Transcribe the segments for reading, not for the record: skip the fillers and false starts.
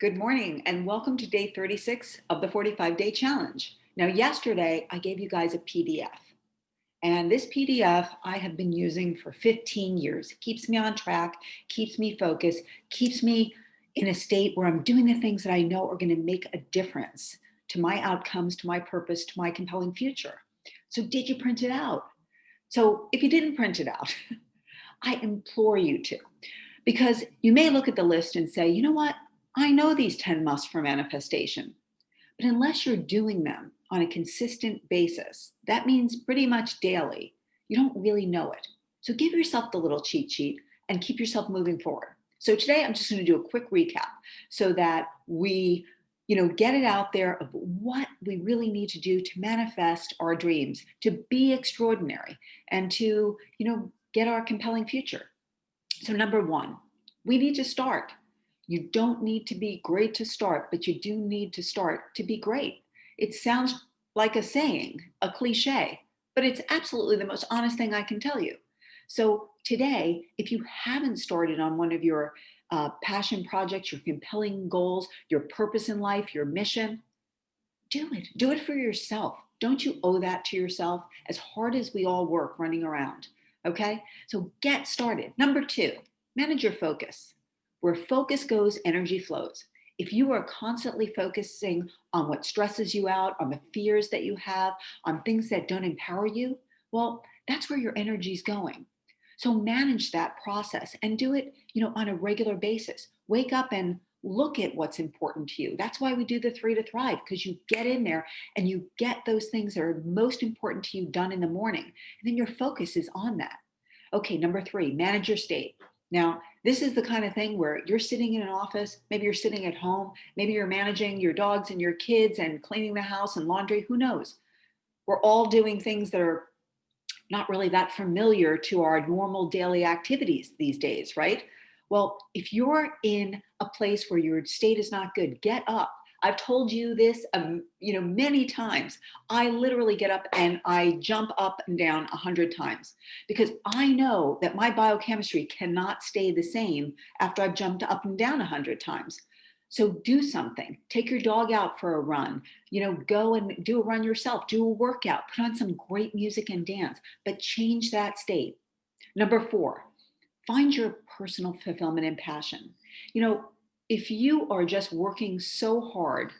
Good morning and welcome to day 36 of the 45-day challenge. Now, yesterday I gave you guys a PDF, and this PDF I have been using for 15 years. It keeps me on track, keeps me focused, keeps me in a state where I'm doing the things that I know are going to make a difference to my outcomes, to my purpose, to my compelling future. So did you print it out? So if you didn't print it out, I implore you to, because you may look at the list and say, you know what? I know these 10 musts for manifestation, but unless you're doing them on a consistent basis, that means pretty much daily, you don't really know it. So give yourself the little cheat sheet and keep yourself moving forward. So today I'm just going to do a quick recap so that we get it out there of what we really need to do to manifest our dreams, to be extraordinary, and to get our compelling future. So number one, we need to start. You don't need to be great to start, but you do need to start to be great. It sounds like a saying, a cliche, but it's absolutely the most honest thing I can tell you. So today, if you haven't started on one of your passion projects, your compelling goals, your purpose in life, your mission, do it. Do it for yourself. Don't you owe that to yourself, as hard as we all work running around? Okay, so get started. Number two, manage your focus. Where focus goes, energy flows. If you are constantly focusing on what stresses you out, on the fears that you have, on things that don't empower you, well, that's where your energy is going. So manage that process and do it, on a regular basis. Wake up and look at what's important to you. That's why we do the 3 to Thrive, because you get in there and you get those things that are most important to you done in the morning. And then your focus is on that. Okay, number three, manage your state. Now, this is the kind of thing where you're sitting in an office, maybe you're sitting at home, maybe you're managing your dogs and your kids and cleaning the house and laundry, who knows? We're all doing things that are not really that familiar to our normal daily activities these days, right? Well, if you're in a place where your state is not good, get up. I've told you this, many times. I literally get up and I jump up and down 100 times because I know that my biochemistry cannot stay the same after I've jumped up and down 100 times. So do something. Take your dog out for a run. Go and do a run yourself. Do a workout. Put on some great music and dance, but change that state. Number four, find your personal fulfillment and passion. If you are just working so hard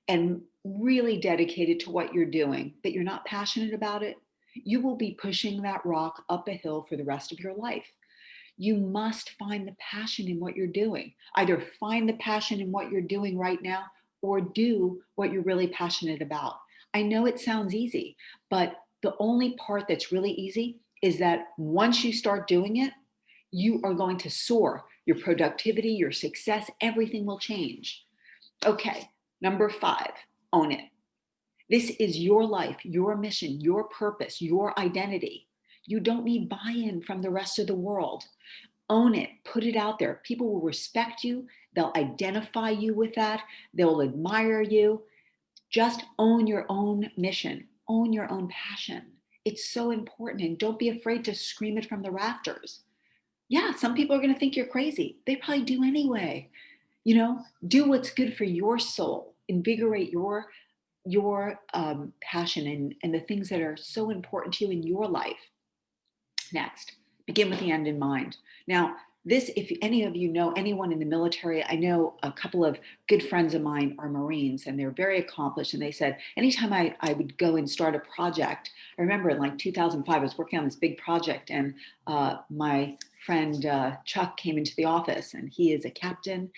and really dedicated to what you're doing, but you're not passionate about it, you will be pushing that rock up a hill for the rest of your life. You must find the passion in what you're doing. Either find the passion in what you're doing right now or do what you're really passionate about. I know it sounds easy, but the only part that's really easy is that once you start doing it, you are going to soar. Your productivity, your success, everything will change. Okay, number five, own it. This is your life, your mission, your purpose, your identity. You don't need buy-in from the rest of the world. Own it, put it out there. People will respect you. They'll identify you with that. They'll admire you. Just own your own mission, own your own passion. It's so important, and don't be afraid to scream it from the rafters. Yeah, some people are going to think you're crazy. They probably do anyway. Do what's good for your soul, invigorate your passion and the things that are so important to you in your life. Next, begin with the end in mind. Now, this, if any of you know anyone in the military, I know a couple of good friends of mine are Marines and they're very accomplished. And they said, anytime I would go and start a project, I remember in like 2005, I was working on this big project and my friend Chuck came into the office, and he is a captain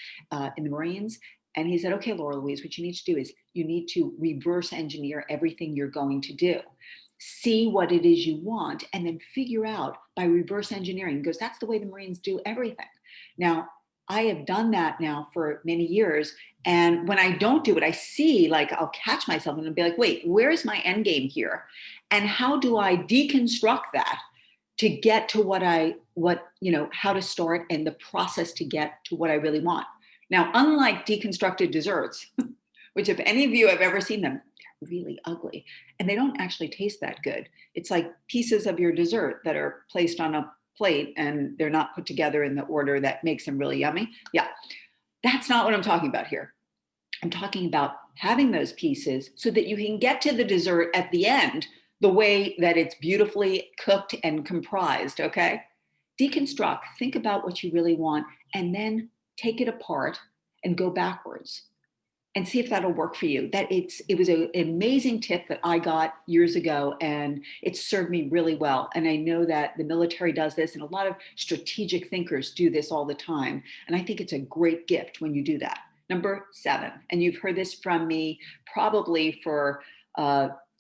in the Marines. And he said, okay, Lauralouise, what you need to do is you need to reverse engineer everything you're going to do. See what it is you want and then figure out by reverse engineering, because that's the way the Marines do everything. Now, I have done that now for many years. And when I don't do it, I see, like, I'll catch myself and I'll be like, wait, where's my end game here? And how do I deconstruct that to get to how to start and the process to get to what I really want? Now, unlike deconstructed desserts, which if any of you have ever seen them, they're really ugly and they don't actually taste that good. It's like pieces of your dessert that are placed on a plate and they're not put together in the order that makes them really yummy. Yeah, that's not what I'm talking about here. I'm talking about having those pieces so that you can get to the dessert at the end the way that it's beautifully cooked and comprised, okay? Deconstruct, think about what you really want, and then take it apart and go backwards and see if that'll work for you. It was an amazing tip that I got years ago, and it served me really well. And I know that the military does this, and a lot of strategic thinkers do this all the time. And I think it's a great gift when you do that. Number 7, and you've heard this from me probably for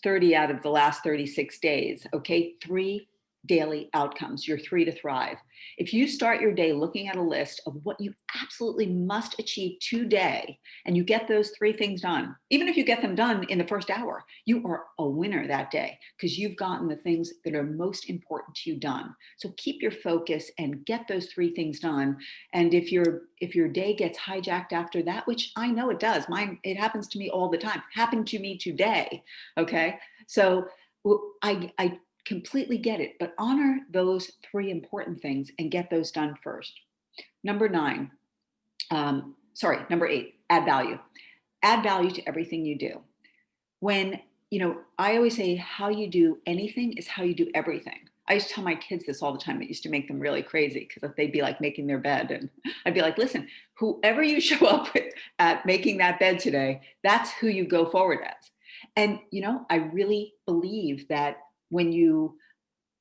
30 out of the last 36 days. Okay, 3 daily outcomes, your 3 to thrive. If you start your day looking at a list of what you absolutely must achieve today, and you get those 3 things done, even if you get them done in the first hour, you are a winner that day because you've gotten the things that are most important to you done. So keep your focus and get those 3 things done. And if your day gets hijacked after that, which I know it does, it happens to me all the time, happened to me today. Okay, so I completely get it, but honor those 3 important things and get those done first. Number 9, number 8, add value. Add value to everything you do. When, I always say how you do anything is how you do everything. I used to tell my kids this all the time. It used to make them really crazy because they'd be like making their bed. And I'd be like, listen, whoever you show up with at making that bed today, that's who you go forward as. And, I really believe that when you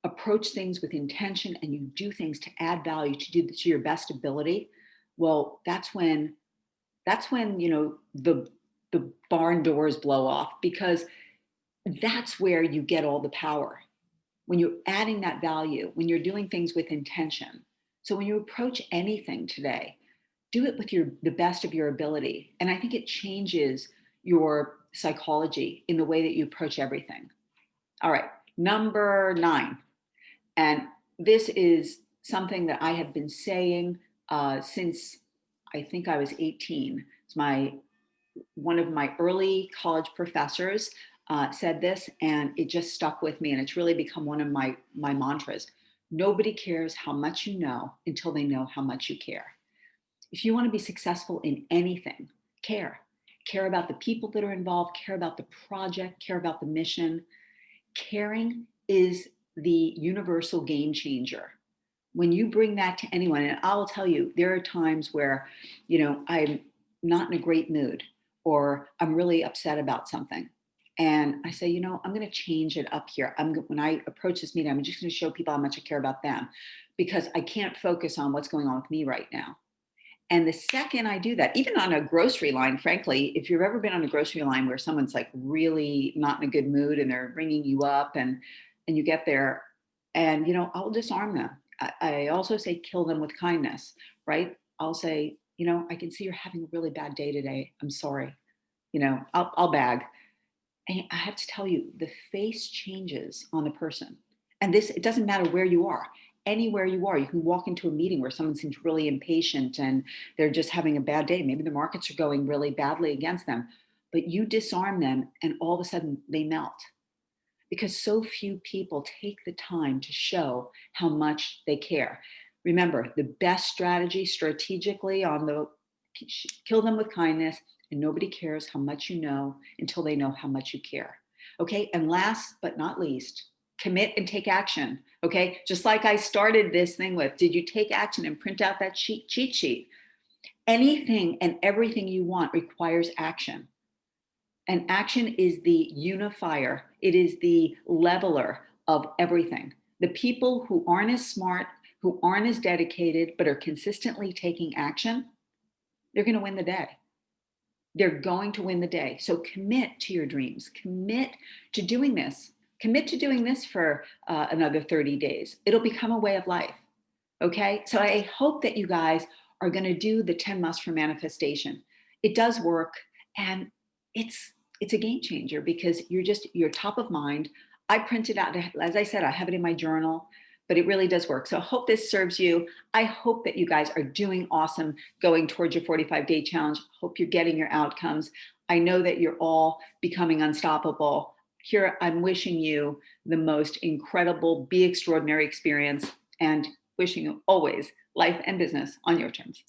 approach things with intention and you do things to add value, to do to your best ability, well, that's when the barn doors blow off, because that's where you get all the power. When you're adding that value, when you're doing things with intention. So when you approach anything today, do it with the best of your ability. And I think it changes your psychology in the way that you approach everything. All right, number 9. And this is something that I have been saying since I think I was 18. It's one of my early college professors said this, and it just stuck with me, and it's really become one of my mantras. Nobody cares how much you know until they know how much you care. If you want to be successful in anything, care. Care about the people that are involved, care about the project, care about the mission. Caring is the universal game changer. When you bring that to anyone, and I'll tell you, there are times where, I'm not in a great mood, or I'm really upset about something. And I say, I'm going to change it up here. When I approach this meeting, I'm just going to show people how much I care about them, because I can't focus on what's going on with me right now. And the second I do that, even on a grocery line, frankly, if you've ever been on a grocery line where someone's like really not in a good mood and they're ringing you up, and you get there, and I'll disarm them. I also say kill them with kindness, right? I'll say, I can see you're having a really bad day today. I'm sorry. I'll bag. And I have to tell you, the face changes on the person. And it doesn't matter where you are. Anywhere you are, you can walk into a meeting where someone seems really impatient and they're just having a bad day. Maybe the markets are going really badly against them, but you disarm them and all of a sudden they melt, because so few people take the time to show how much they care. Remember, the best strategy strategically kill them with kindness, and nobody cares how much you know until they know how much you care. Okay, and last but not least, commit and take action. Okay, just like I started this thing with, did you take action and print out that cheat sheet? Anything and everything you want requires action. And action is the unifier. It is the leveler of everything. The people who aren't as smart, who aren't as dedicated, but are consistently taking action, they're going to win the day. They're going to win the day. So commit to your dreams. Commit to doing this. Commit to doing this for another 30 days. It'll become a way of life. Okay? So I hope that you guys are going to do the 10 musts for manifestation. It does work, and it's a game changer, because you're top of mind. I print it out. As I said, I have it in my journal, but it really does work. So I hope this serves you. I hope that you guys are doing awesome going towards your 45-day challenge. Hope you're getting your outcomes. I know that you're all becoming unstoppable. Here, I'm wishing you the most incredible, be extraordinary experience, and wishing you always life and business on your terms.